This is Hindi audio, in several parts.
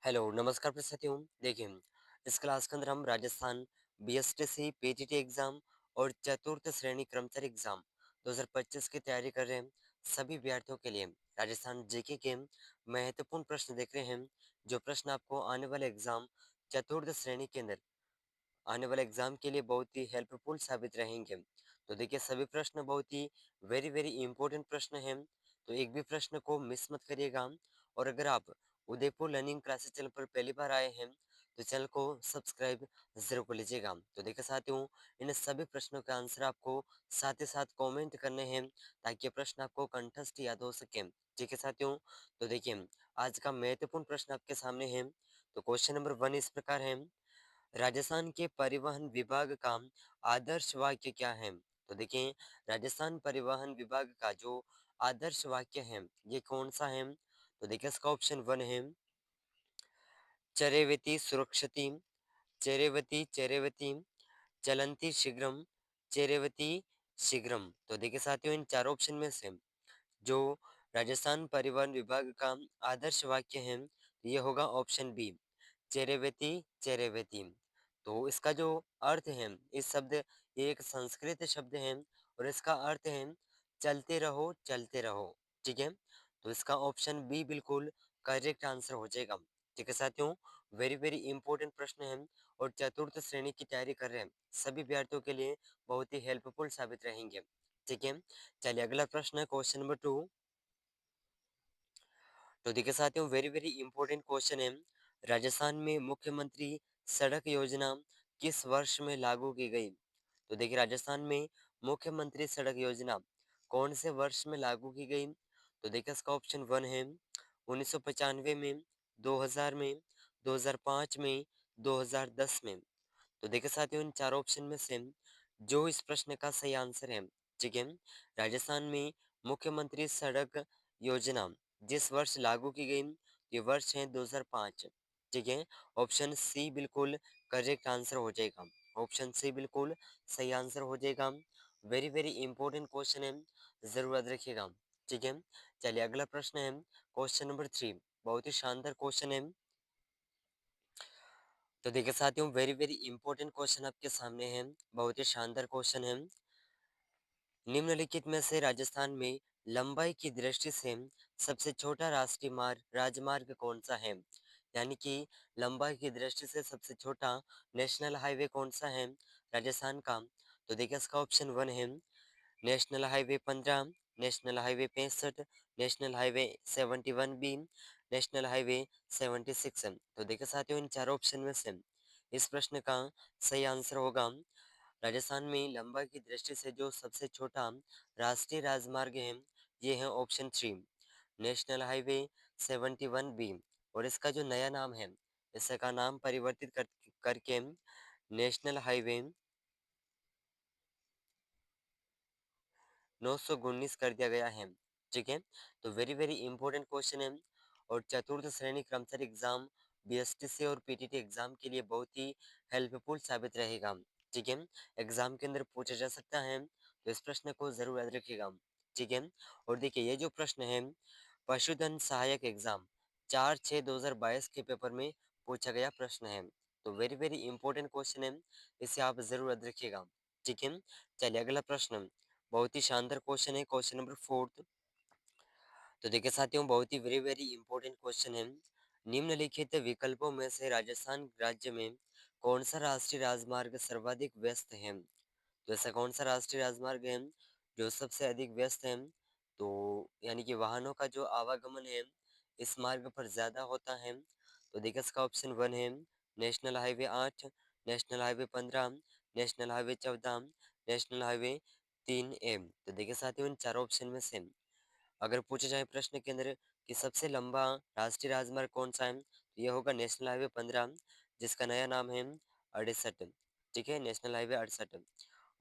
हेलो, नमस्कार साथियों। देखिए, इस क्लास के अंदर हम राजस्थान बीएसटीसी, पीटीटी एग्जाम और चतुर्थ श्रेणी कर्मचारी एग्जाम 2025 की तैयारी कर रहे हैं सभी विद्यार्थियों के लिए राजस्थान जीके के महत्वपूर्ण प्रश्न देख रहे हैं। जो प्रश्न आपको आने वाले एग्जाम चतुर्थ श्रेणी के अंदर आने वाले एग्जाम के लिए बहुत ही हेल्पफुल साबित रहेंगे। तो देखिए, सभी प्रश्न बहुत ही वेरी वेरी इंपॉर्टेंट प्रश्न हैं। तो एक भी प्रश्न को मिस मत करिएगा। और अगर आप उदयपुर लर्निंग क्लासेस चैनल पर पहली बार आए हैं तो चैनल को सब्सक्राइब जरूर कर लीजिएगा। तो देखिए साथियों, इन सभी प्रश्नों के आंसर आपको साथ ही साथ कमेंट करने हैं ताकि ये प्रश्न आपको कंठस्थ याद हो सके। ठीक है साथियों। तो देखिए, आज का महत्वपूर्ण प्रश्न आपके सामने है। तो क्वेश्चन नंबर 1 इस प्रकार है, राजस्थान के परिवहन विभाग का आदर्श वाक्य क्या है? तो देखिए, राजस्थान परिवहन विभाग का जो आदर्श वाक्य है ये कौन सा है? तो देखिए, इसका ऑप्शन 1 है, चरेवती सुरक्षति, चरेवती चरेवती, चलंती शीघ्रम, चरेवती शीघ्रम। तो देखिए साथियों, इन चार ऑप्शन में से जो राजस्थान परिवहन विभाग का आदर्श वाक्य है ये होगा ऑप्शन बी, चेरेवेती चेरेवेती। तो इसका जो अर्थ है, इस शब्द ये एक संस्कृत शब्द है और इसका अर्थ है चलते रहो चलते रहो। ठीक है। तो इसका ऑप्शन बी बिल्कुल करेक्ट आंसर हो जाएगा। ठीक है साथियों, वेरी वेरी इंपॉर्टेंट प्रश्न है और चतुर्थ श्रेणी की तैयारी कर रहे हैं सभी विद्यार्थियों के लिए बहुत ही हेल्पफुल साबित रहेंगे। ठीक है। चलिए, अगला प्रश्न है क्वेश्चन नंबर 2। तो देखिए साथियों, वेरी वेरी इंपॉर्टेंट क्वेश्चन है, राजस्थान में मुख्यमंत्री सड़क योजना किस वर्ष में लागू की गई? तो देखिए, राजस्थान में मुख्यमंत्री सड़क योजना कौन से वर्ष में लागू की गई? तो देखिए, इसका ऑप्शन 1 है 1995 में, 2000 में, 2005 में, 2010 में। तो देखिए साथियों, इन चार ऑप्शन में से जो इस प्रश्न का सही आंसर है, ठीक है, राजस्थान में मुख्यमंत्री सड़क योजना जिस वर्ष लागू की गई ये वर्ष है 2005। ठीक है। ऑप्शन सी बिल्कुल करेक्ट आंसर हो जाएगा। ऑप्शन सी बिल्कुल सही आंसर हो जाएगा। वेरी वेरी इंपॉर्टेंट क्वेश्चन है, जरूर याद रखिएगा। ठीक है। चलिए, अगला प्रश्न है क्वेश्चन नंबर 3। बहुत ही शानदार क्वेश्चन है। तो देखिए साथियों, वेरी वेरी इंपॉर्टेंट क्वेश्चन आपके सामने है, बहुत ही शानदार क्वेश्चन है। निम्नलिखित में से राजस्थान में लंबाई की दृष्टि से सबसे छोटा राष्ट्रीय मार्ग राजमार्ग कौन सा है? यानी कि लंबाई की दृष्टि से सबसे छोटा नेशनल हाईवे कौन सा है राजस्थान का? तो देखिए, इसका ऑप्शन 1 है national highway 15, national highway 65, national highway 71B, national highway 76। तो देखिए साथियों, इन चार ऑप्शन में से इस प्रश्न का सही आंसर होगा, राजस्थान में लंबाई की दृष्टि से जो सबसे छोटा राष्ट्रीय राजमार्ग है ये है ऑप्शन 3, नेशनल हाईवे 71B। और इसका जो नया नाम है, इसका नाम परिवर्तित करके नेशनल हाईवे 919 कर दिया गया है। ठीक है। तो वेरी वेरी इंपॉर्टेंट क्वेश्चन है और चतुर्थ श्रेणी कर्मचारी एग्जाम बीएसटीसी और पीटीटी एग्जाम के लिए बहुत ही हेल्पफुल साबित रहेगा। ठीक है। एग्जाम के अंदर पूछा जा सकता है, तो इस प्रश्न को जरूर याद रखिएगा। ठीक है। और देखिए, ये जो प्रश्न है पशुधन सहायक एग्जाम 4/6/2022 के पेपर में पूछा गया प्रश्न है। तो वेरी वेरी इंपॉर्टेंट क्वेश्चन है, इसे आप जरूर याद रखिएगा। ठीक है। चलिए, अगला प्रश्न बहुत ही शानदार क्वेश्चन है, क्वेश्चन नंबर 4। तो देखिए साथियों, बहुत ही वेरी वेरी इंपॉर्टेंट क्वेश्चन है। निम्नलिखित विकल्पों में से राजस्थान राज्य में कौन सा राष्ट्रीय राजमार्ग सर्वाधिक व्यस्त है? तो ऐसा कौन सा राष्ट्रीय राजमार्ग है जो सबसे अधिक व्यस्त है? तो यानी कि वाहनों का जो आवागमन है इस मार्ग पर ज्यादा होता है। तो देखिए, इसका ऑप्शन 1 है national highway 8, national highway 15, national highway 14, national highway 3A। तो देखिए साथियों, इन चारों ऑप्शन में से अगर पूछा जाए प्रश्न के अंदर कि सबसे लंबा राष्ट्रीय राजमार्ग कौन सा है, तो ये होगा नेशनल हाईवे 15, जिसका नया नाम है 68। ठीक है, नेशनल हाईवे 68।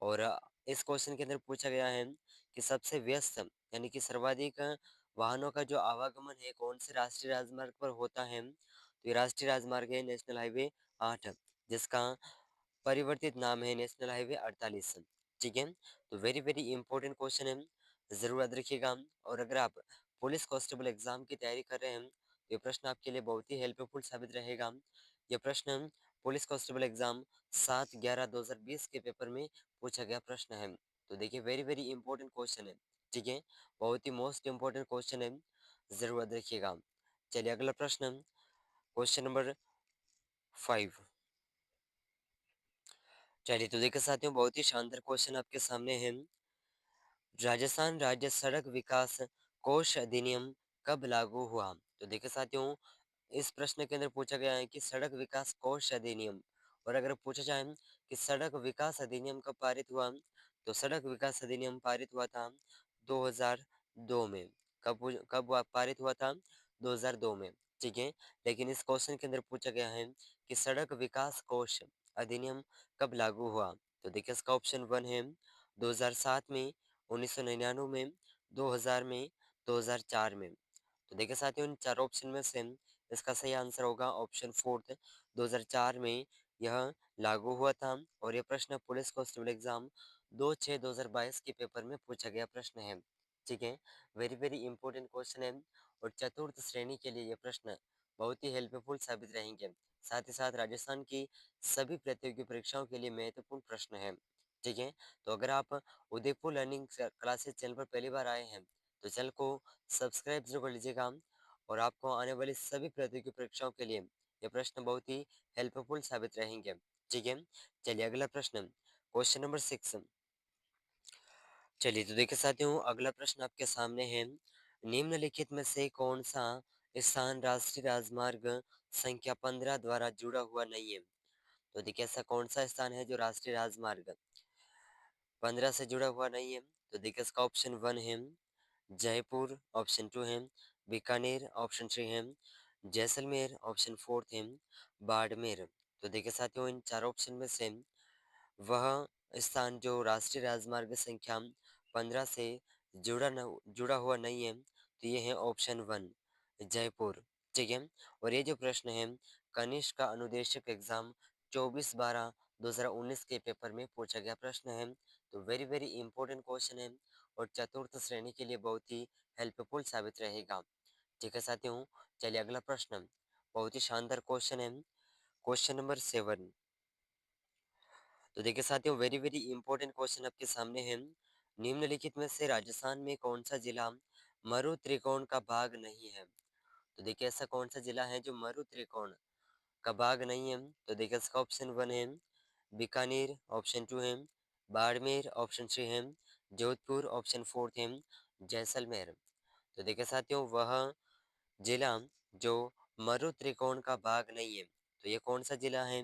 और इस क्वेश्चन के अंदर पूछा गया है कि सबसे व्यस्त यानी कि सर्वाधिक वाहनों का जो आवागमन है कौन से राष्ट्रीय राजमार्ग पर होता है? तो ये राष्ट्रीय राजमार्ग है नेशनल हाईवे 8, जिसका परिवर्तित नाम है नेशनल हाईवे 48। ठीक है। तो वेरी वेरी इंपॉर्टेंट क्वेश्चन है, जरूर याद रखिएगा। और अगर आप पुलिस कांस्टेबल एग्जाम की तैयारी कर रहे हैं ये प्रश्न आपके लिए बहुत ही हेल्पफुल साबित रहेगा। ये प्रश्न पुलिस कांस्टेबल एग्जाम 7/11/2020 के पेपर में पूछा गया प्रश्न है। तो देखिए वेरी वेरी इंपॉर्टेंट क्वेश्चन है, ठीक है, बहुत ही मोस्ट इंपॉर्टेंट क्वेश्चन है, जरूर देखिएगा। चलिए अगला प्रश्न, क्वेश्चन नंबर 5। चलिए तो देखिए साथियों, बहुत ही शानदार क्वेश्चन आपके सामने है। राजस्थान राज्य सड़क विकास कोष अधिनियम कब लागू हुआ? तो देखिए साथियों, इस प्रश्न के अंदर पूछा गया है कि सड़क विकास कोष अधिनियम, और अगर पूछा जाए कि सड़क विकास अधिनियम कब पारित हुआ, तो सड़क विकास अधिनियम पारित हुआ था 2002 में। कब पारित हुआ था? 2002 में, ठीक है। लेकिन इस क्वेश्चन के अंदर पूछा गया है कि सड़क विकास कोष अधिनियम कब लागू हुआ? तो देखिए इसका ऑप्शन 1 है 2007 में, 1999 में, 2000 में, 2004 में। तो देखिए साथियों, इन चार ऑप्शन में से इसका सही आंसर होगा ऑप्शन फोर्थ, 2004 में यह लागू हुआ था। और यह प्रश्न पुलिस कांस्टेबल एग्जाम 2/6/2022 के पेपर में पूछा गया प्रश्न है, ठीक है। वेरी वेरी इंपॉर्टेंट क्वेश्चन है, और चतुर्थ श्रेणी के लिए यह प्रश्न बहुत ही हेल्पफुल साबित रहेंगे। साथ ही साथ राजस्थान की सभी प्रतियोगी परीक्षाओं के लिए महत्वपूर्ण प्रश्न है, ठीक है। तो अगर आप उदयपुर लर्निंग क्लासेस चैनल पर पहली बार आए हैं, तो चैनल को सब्सक्राइब जरूर कर लीजिएगा, और आपको आने वाली सभी प्रतियोगी परीक्षाओं के लिए ये प्रश्न बहुत ही हेल्पफुल साबित रहेंगे, ठीक है। चलिए अगला प्रश्न, क्वेश्चन नंबर 6। चलिए तो देखिए साथियों, अगला प्रश्न आपके सामने है। निम्नलिखित में से कौन सा स्थान राष्ट्रीय राजमार्ग संख्या 15 द्वारा जुड़ा हुआ नहीं है? तो देखिए ऐसा कौन सा स्थान है जो राष्ट्रीय राजमार्ग 15 से जुड़ा हुआ नहीं है? तो देखिए इसका ऑप्शन 1 है जयपुर, ऑप्शन 2 है बीकानेर, ऑप्शन 3 है जैसलमेर, ऑप्शन 4 है बाड़मेर। तो देखिए साथियों, इन चार ऑप्शन में से वह स्थान जो राष्ट्रीय राजमार्ग संख्या 15 से जुड़ा हुआ नहीं है, तो ये है ऑप्शन 1 जयपुर, ठीक है। और ये जो प्रश्न है कनिष्ठ का अनुदेशक एग्जाम 24/12/2019 के पेपर में पूछा गया प्रश्न है। तो वेरी वेरी इंपॉर्टेंट क्वेश्चन है, और चतुर्थ श्रेणी के लिए बहुत ही हेल्पफुल साबित रहेगा, ठीक है साथियों। चलिए अगला प्रश्न, बहुत ही शानदार क्वेश्चन है, क्वेश्चन नंबर 7। तो देखिए साथियों, वेरी वेरी इंपॉर्टेंट क्वेश्चन आपके सामने है। निम्नलिखित में से राजस्थान में कौन सा जिला मरु त्रिकोण का भाग नहीं है? तो देखिए ऐसा कौन सा जिला है जो मरु त्रिकोण का भाग नहीं है? तो देखिए इसका ऑप्शन 1 है बीकानेर, ऑप्शन 2 है बाड़मेर, ऑप्शन 3 है जोधपुर, ऑप्शन 4 है जैसलमेर। तो देखिए साथियों, वह जिला जो मरु त्रिकोण का भाग नहीं है, तो ये कौन सा जिला है?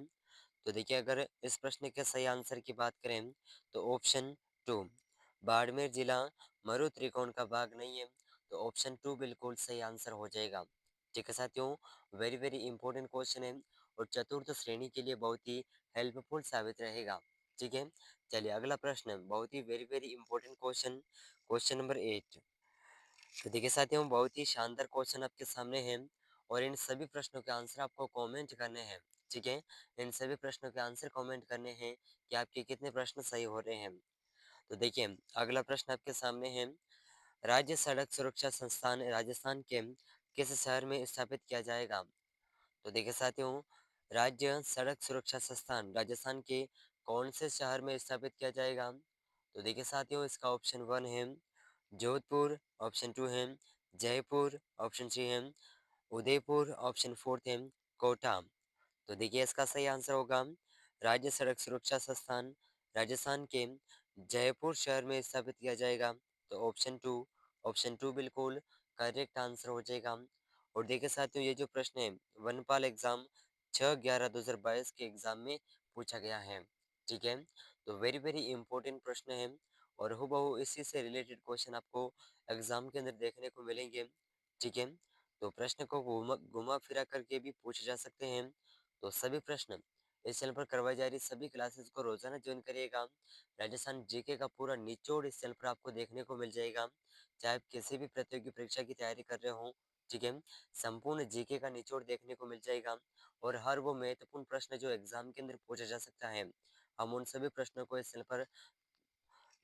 तो देखिए अगर इस प्रश्न के सही आंसर की बात करें, तो ऑप्शन 2 बाड़मेर जिला मरु त्रिकोण का भाग नहीं है, तो ऑप्शन 2 बिल्कुल सही आंसर हो जाएगा, ठीक है साथियों। वेरी वेरी इंपॉर्टेंट क्वेश्चन है, और चतुर्थ श्रेणी के लिए बहुत ही हेल्पफुल साबित रहेगा, ठीक है। चलिए अगला प्रश्न, बहुत ही very very important question, question number 8। तो देखिए साथियों, बहुत ही शानदार क्वेश्चन आपके सामने हैं, और इन सभी प्रश्नों के आंसर आपको कमेंट करने हैं, ठीक है। इन सभी प्रश्नों के आंसर कमेंट करने हैं कि आपके कितने प्रश्न सही हो रहे हैं। तो देखिए अगला प्रश्न आपके सामने है। राज्य सड़क सुरक्षा संस्थान राजस्थान के किस शहर में स्थापित किया जाएगा? तो देखिए साथियों, राज्य सड़क सुरक्षा संस्थान राजस्थान के कौन से शहर में स्थापित किया जाएगा? तो देखिए साथियों, इसका ऑप्शन 1 है जोधपुर, ऑप्शन 2 है जयपुर, ऑप्शन 3 है उदयपुर, ऑप्शन 4 है कोटा। तो देखिए इसका सही आंसर होगा राज्य सड़क सुरक्षा संस्थान राजस्थान के जयपुर शहर में स्थापित किया जाएगा। तो ऑप्शन 2 बिल्कुल करेक्ट आंसर हो जाएगा। और देखिए साथियों, ये जो प्रश्न है वनपाल एग्जाम 6/11/2022 के एग्जाम में पूछा गया है, ठीक है। तो वेरी वेरी इंपॉर्टेंट प्रश्न है, और हूबहू इसी से रिलेटेड क्वेश्चन आपको एग्जाम के अंदर देखने को मिलेंगे, ठीक है। तो प्रश्न को घुमा घुमा फिरा करके भी पूछे जा सकते हैं। तो सभी प्रश्न इस चैनल पर करवाई जा रही सभी क्लासेस को रोजाना ज्वाइन करिएगा। राजस्थान जीके का पूरा निचोड़ इस चैनल पर आपको देखने को मिल जाएगा, चाहे आप किसी भी प्रतियोगी परीक्षा की तैयारी कर रहे हो, ठीक है। संपूर्ण जीके का निचोड़ देखने को मिल जाएगा, और हर वो महत्वपूर्ण प्रश्न जो एग्जाम के अंदर पूछा जा सकता है, हम उन सभी प्रश्नों को इस चैनल पर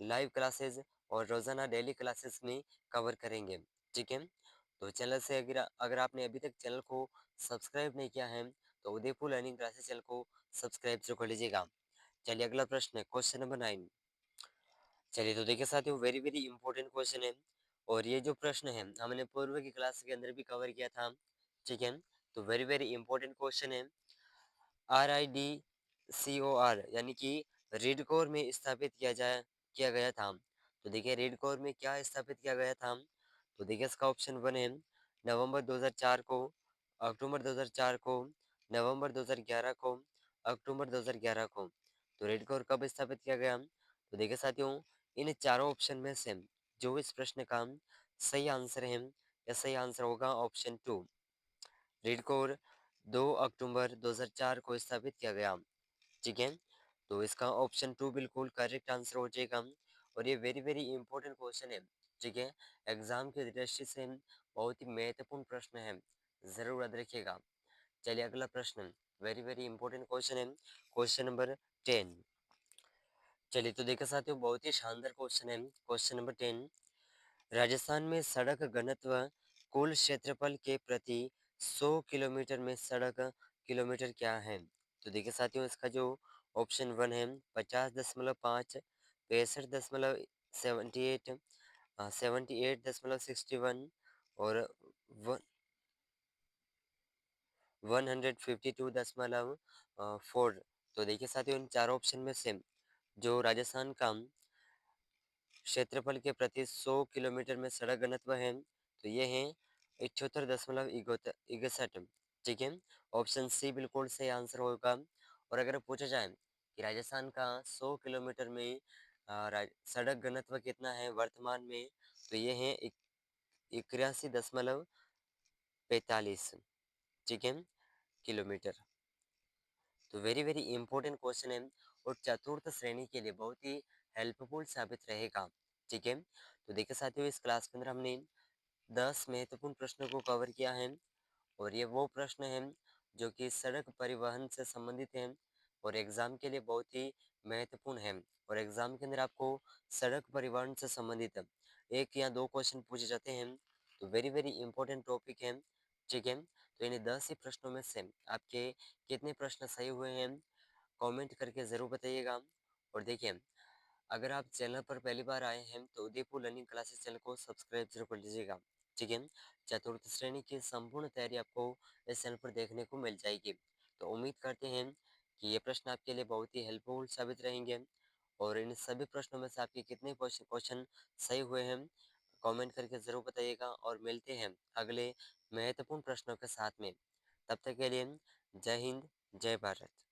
लाइव क्लासेस और रोजाना डेली क्लासेस में कवर करेंगे, ठीक है। तो चैनल से अगर आपने अभी तक चैनल को सब्सक्राइब नहीं किया है, तो उदयपुर लर्निंग क्लासेस चैनल को सब्सक्राइब जरूर कर लीजिएगा। चलिए अगला प्रश्न है क्वेश्चन नंबर 9। चलिए तो देखिए साथियों, वेरी वेरी इंपॉर्टेंट क्वेश्चन है और ये जो प्रश्न है हमने पूर्व की क्लास के अंदर भी कवर किया था। ठीक है, तो वेरी वेरी इंपॉर्टेंट क्वेश्चन है। RIDCOR यानी कि रीड कोर में स्थापित किया गया था। तो देखिए रीड कोर में क्या स्थापित किया गया था। तो देखिए इसका ऑप्शन 1 है नवंबर 2004 को, अक्टूबर 2004 को, नवंबर 2011 को, अक्टूबर 2011 को। तो रीड कोर कब स्थापित किया गया। तो देखिए साथियों, इन चारों ऑप्शन में से जो इस प्रश्न का सही आंसर है या सही आंसर होगा ऑप्शन 2। रीड कोर 2 अक्टूबर 2004 को स्थापित किया गया। ठीक है, तो इसका ऑप्शन 2 बिल्कुल करेक्ट आंसर हो जाएगा और ये वेरी वेरी इंपॉर्टेंट क्वेश्चन है। ठीक है, एग्जाम की दृष्टि से बहुत ही महत्वपूर्ण प्रश्न है, जरूर याद रखिएगा। चलिए अगला प्रश्न, वेरी वेरी इंपॉर्टेंट क्वेश्चन है, क्वेश्चन नंबर 10। चलिए तो देखा साथियों, बहुत ही शानदार क्वेश्चन है, क्वेश्चन नंबर 10। राजस्थान में सड़क घनत्व कुल क्षेत्रफल के प्रति 100 किलोमीटर में सड़क किलोमीटर क्या है। तो देखिए साथियों, इसका जो ऑप्शन 1 है 50.5, 65.78, 78.61 और 152.4। तो देखिए साथियों, इन चारों ऑप्शन में से जो राजस्थान का क्षेत्रफल के प्रति 100 किलोमीटर में सड़क घनत्व है, तो ये है 78.61। ठीक है, ऑप्शन सी बिल्कुल सही आंसर होगा। और अगर पूछा जाए कि राजस्थान का 100 किलोमीटर में सड़क घनत्व कितना है वर्तमान में, तो ये है 81.45। ठीक है, किलोमीटर। तो वेरी वेरी इंपॉर्टेंट क्वेश्चन है और चतुर्थ श्रेणी के लिए बहुत ही हेल्पफुल साबित रहेगा। ठीक है, तो देखिए साथियों, इस क्लास के अंदर हमने 10 महत्वपूर्ण प्रश्नों को कवर किया है और ये वो प्रश्न हैं जो कि सड़क परिवहन से संबंधित हैं और एग्जाम के लिए बहुत ही महत्वपूर्ण है। और एग्जाम के अंदर आपको सड़क परिवहन से संबंधित एक या दो क्वेश्चन पूछे जाते हैं, तो वेरी वेरी इंपॉर्टेंट टॉपिक है। ठीक है, तो इन 10 ही प्रश्नों में से आपके कितने प्रश्न सही हुए हैं, कमेंट करके ज़रूर बताइएगा। और देखिए, अगर आप चैनल पर पहली बार आए हैं तो उदयपुर लर्निंग क्लासेस चैनल को सब्सक्राइब जरूर कर लीजिएगा। ठीक है, चतुर्थ श्रेणी की संपूर्ण तैयारी आपको इस चैनल पर देखने को मिल जाएगी। तो उम्मीद करते हैं कि ये प्रश्न आपके लिए बहुत ही हेल्पफुल साबित रहेंगे और इन सभी प्रश्नों में से आपके कितने क्वेश्चन सही हुए हैं, कमेंट करके ज़रूर बताइएगा। और मिलते हैं अगले महत्वपूर्ण प्रश्नों के साथ में। तब तक के लिए जय हिंद, जय भारत।